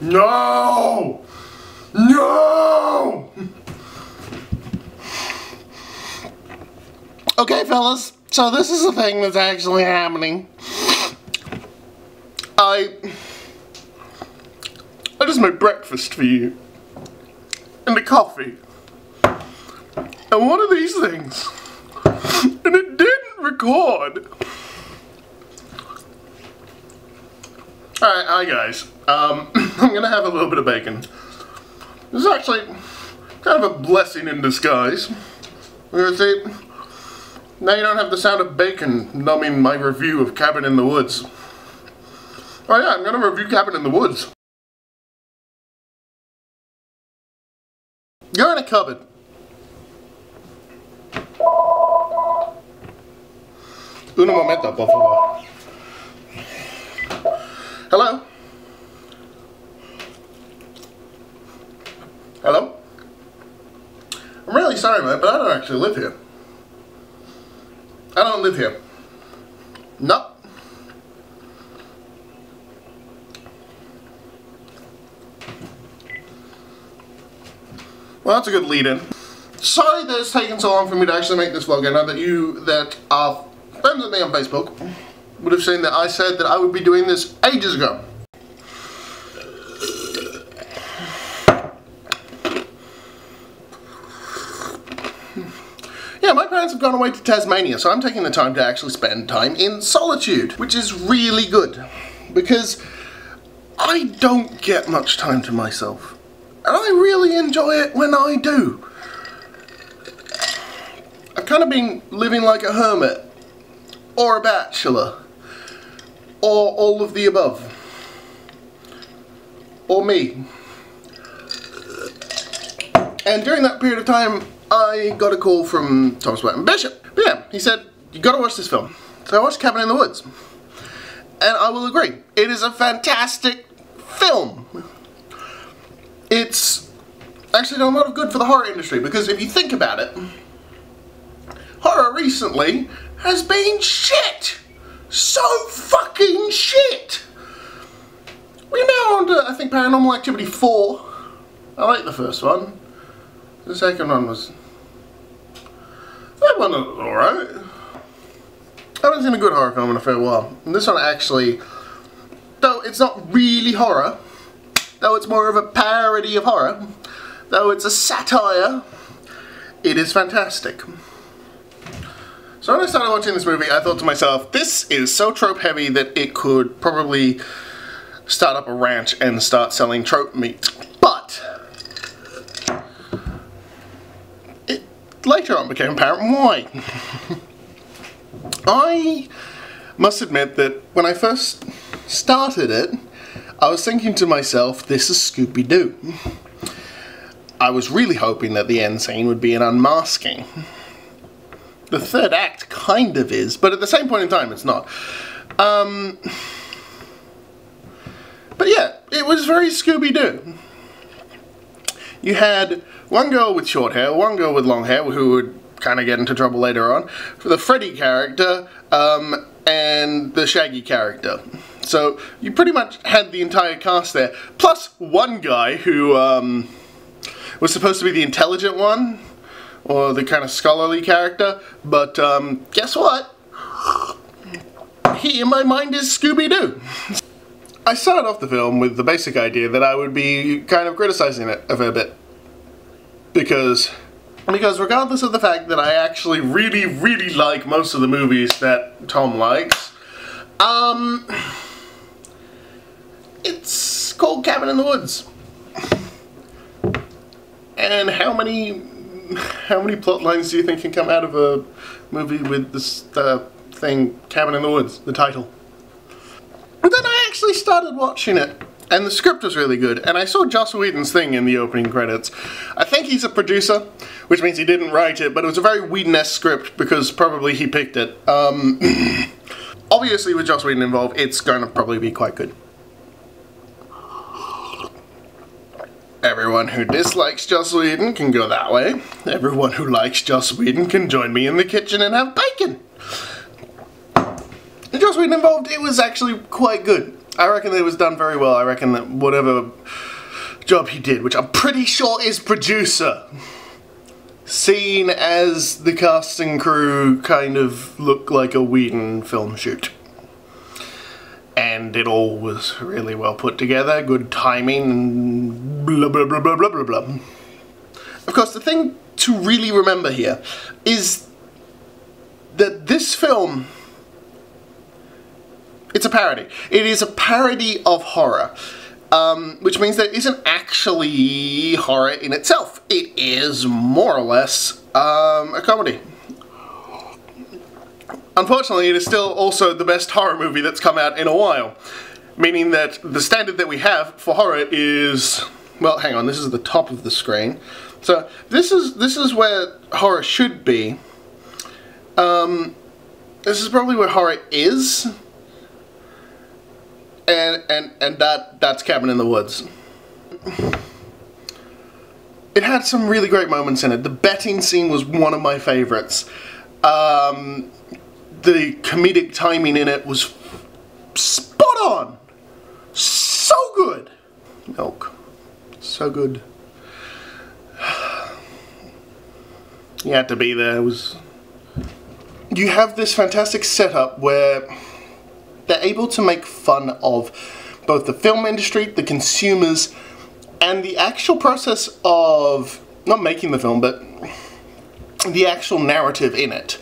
No! No! Okay, fellas, so this is the thing that's actually happening. I just made breakfast for you. And a coffee. And one of these things. And it didn't record. Alright, hi guys. I'm gonna have a little bit of bacon. This is actually kind of a blessing in disguise. You see, now you don't have the sound of bacon numbing my review of Cabin in the Woods. Oh yeah, I'm gonna review Cabin in the Woods. You're in a cupboard. Un momento, por favor. Hello? Hello? I'm really sorry, man, but I don't actually live here. I don't live here. Nope. Well, that's a good lead-in. Sorry that it's taken so long for me to actually make this vlog. I know that you that are friends with me on Facebook would have seen that I said that I would be doing this ages ago. Yeah, my parents have gone away to Tasmania, so I'm taking the time to actually spend time in solitude, which is really good, because I don't get much time to myself. And I really enjoy it when I do. I've kind of been living like a hermit, or a bachelor, or all of the above, or me. And during that period of time, I got a call from Thomas Burton Bishop. But yeah, he said, you gotta watch this film. So I watched Cabin in the Woods. And I will agree, it is a fantastic film. It's actually done a lot of good for the horror industry, because if you think about it, horror recently has been shit! So fucking shit! We're now on to, I think, Paranormal Activity 4. I like the first one. The second one was... that one was alright. I haven't seen a good horror film in a fair while. And this one actually, though it's not really horror, though it's more of a parody of horror, though it's a satire, it is fantastic. So when I started watching this movie, I thought to myself, this is so trope heavy that it could probably start up a ranch and start selling trope meat. But it later on became apparent why. I must admit that when I first started it, I was thinking to myself, this is Scooby-Doo. I was really hoping that the end scene would be an unmasking. The third act kind of is, but at the same point in time, it's not. But yeah, it was very Scooby-Doo. You had one girl with short hair, one girl with long hair, who would kind of get into trouble later on, for the Freddy character, and the Shaggy character. So you pretty much had the entire cast there, plus one guy who was supposed to be the intelligent one, or the kind of scholarly character, but guess what? He in my mind is Scooby-Doo. I started off the film with the basic idea that I would be kind of criticizing it a fair bit, because regardless of the fact that I actually really like most of the movies that Tom likes, it's called Cabin in the Woods. And how many plot lines do you think can come out of a movie with this thing, Cabin in the Woods, the title? And then I actually started watching it, and the script was really good, and I saw Joss Whedon's thing in the opening credits. I think he's a producer, which means he didn't write it, but it was a very Whedon-esque script, because probably he picked it. Obviously with Joss Whedon involved, it's going to probably be quite good. Everyone who dislikes Joss Whedon can go that way. Everyone who likes Joss Whedon can join me in the kitchen and have bacon. The Joss Whedon involved, it was actually quite good. I reckon it was done very well. I reckon that whatever job he did, which I'm pretty sure is producer, seen as the casting crew kind of looked like a Whedon film shoot. And it all was really well put together, good timing, and blah blah blah blah blah blah blah. Of course, the thing to really remember here is that this film, it's a parody. It is a parody of horror, which means that it isn't actually horror in itself. It is more or less a comedy. Unfortunately, it is still also the best horror movie that's come out in a while, meaning that the standard that we have for horror is, well, hang on, this is the top of the screen. So this is where horror should be. This is probably where horror is, and that's Cabin in the Woods. It had some really great moments in it. The betting scene was one of my favorites. The comedic timing in it was spot on. So good. Milk. So good. You had to be there. It was... You have this fantastic setup where they're able to make fun of both the film industry, the consumers, and the actual process of not making the film, but the actual narrative in it.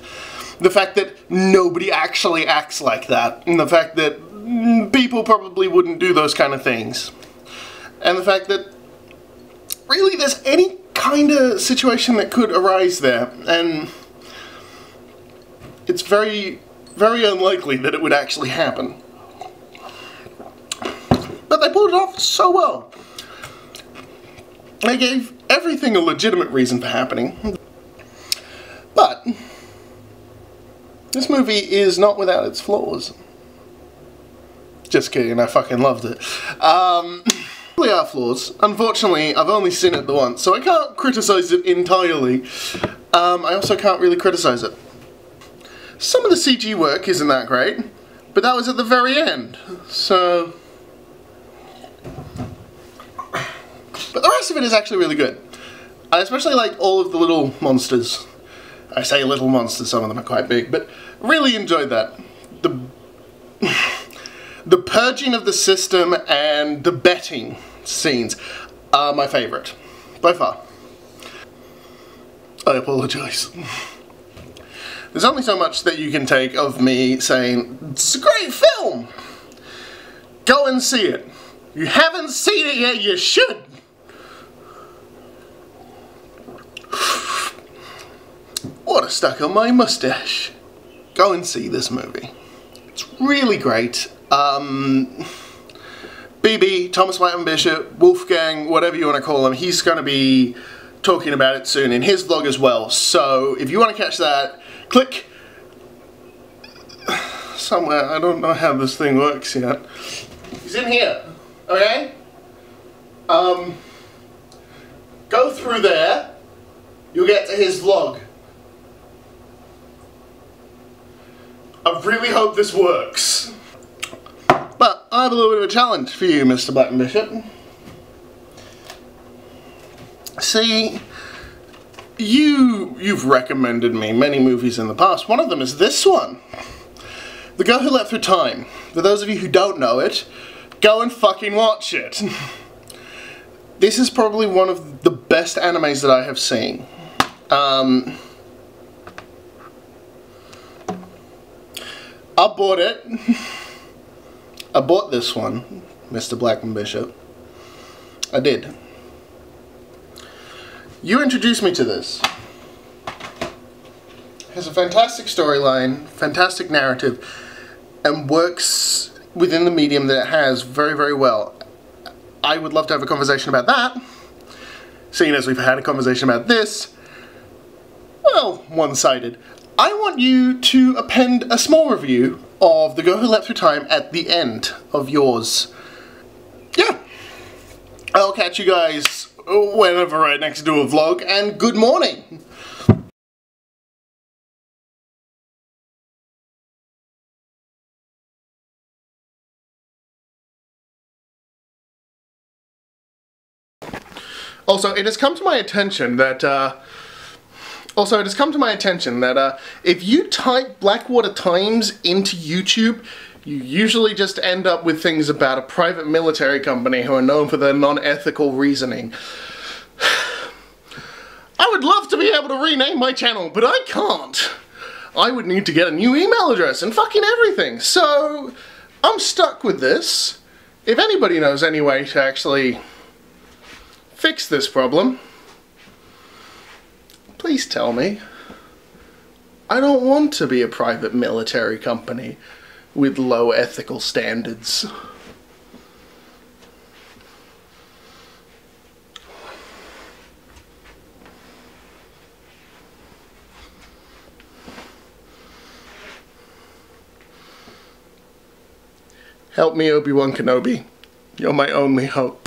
The fact that nobody actually acts like that, and the fact that people probably wouldn't do those kind of things, and the fact that really there's any kind of situation that could arise there, and it's very, very unlikely that it would actually happen. But they pulled it off so well. They gave everything a legitimate reason for happening. But this movie is not without its flaws. Just kidding, I fucking loved it. There are flaws. Unfortunately, I've only seen it the once, so I can't criticize it entirely. I also can't really criticize it. Some of the CG work isn't that great, but that was at the very end, so... But the rest of it is actually really good. I especially like all of the little monsters. I say little monsters, some of them are quite big, but really enjoyed that. The purging of the system and the betting scenes are my favourite, by far. I apologise. There's only so much that you can take of me saying, it's a great film! Go and see it. You haven't seen it yet, you should! Water stuck on my mustache. Go and see this movie. It's really great. BB, Thomas Whiteman Bishop, Wolfgang, whatever you want to call him, he's going to be talking about it soon in his vlog as well. So if you want to catch that, click somewhere. I don't know how this thing works yet. He's in here, okay? Go through there. You'll get to his vlog. I really hope this works. But I have a little bit of a challenge for you, Mr. Blackman Bishop. See, you've recommended me many movies in the past. One of them is this one. The Girl Who Leapt Through Time. For those of you who don't know it, go and fucking watch it. This is probably one of the best animes that I have seen. I bought it. I bought this one, Mr. Blackman Bishop. I did. You introduced me to this. It has a fantastic storyline, fantastic narrative, and works within the medium that it has very, very well. I would love to have a conversation about that, seeing as we've had a conversation about this. Well, one-sided. I want you to append a small review of The Girl Who Leapt Through Time at the end of yours. Yeah. I'll catch you guys whenever I next do a vlog, and good morning! Also, it has come to my attention that, if you type Blackwater Times into YouTube, you usually just end up with things about a private military company who are known for their non-ethical reasoning. I would love to be able to rename my channel, but I can't. I would need to get a new email address and fucking everything, so I'm stuck with this. If anybody knows any way to actually fix this problem, please tell me. I don't want to be a private military company with low ethical standards. Help me, Obi-Wan Kenobi. You're my only hope.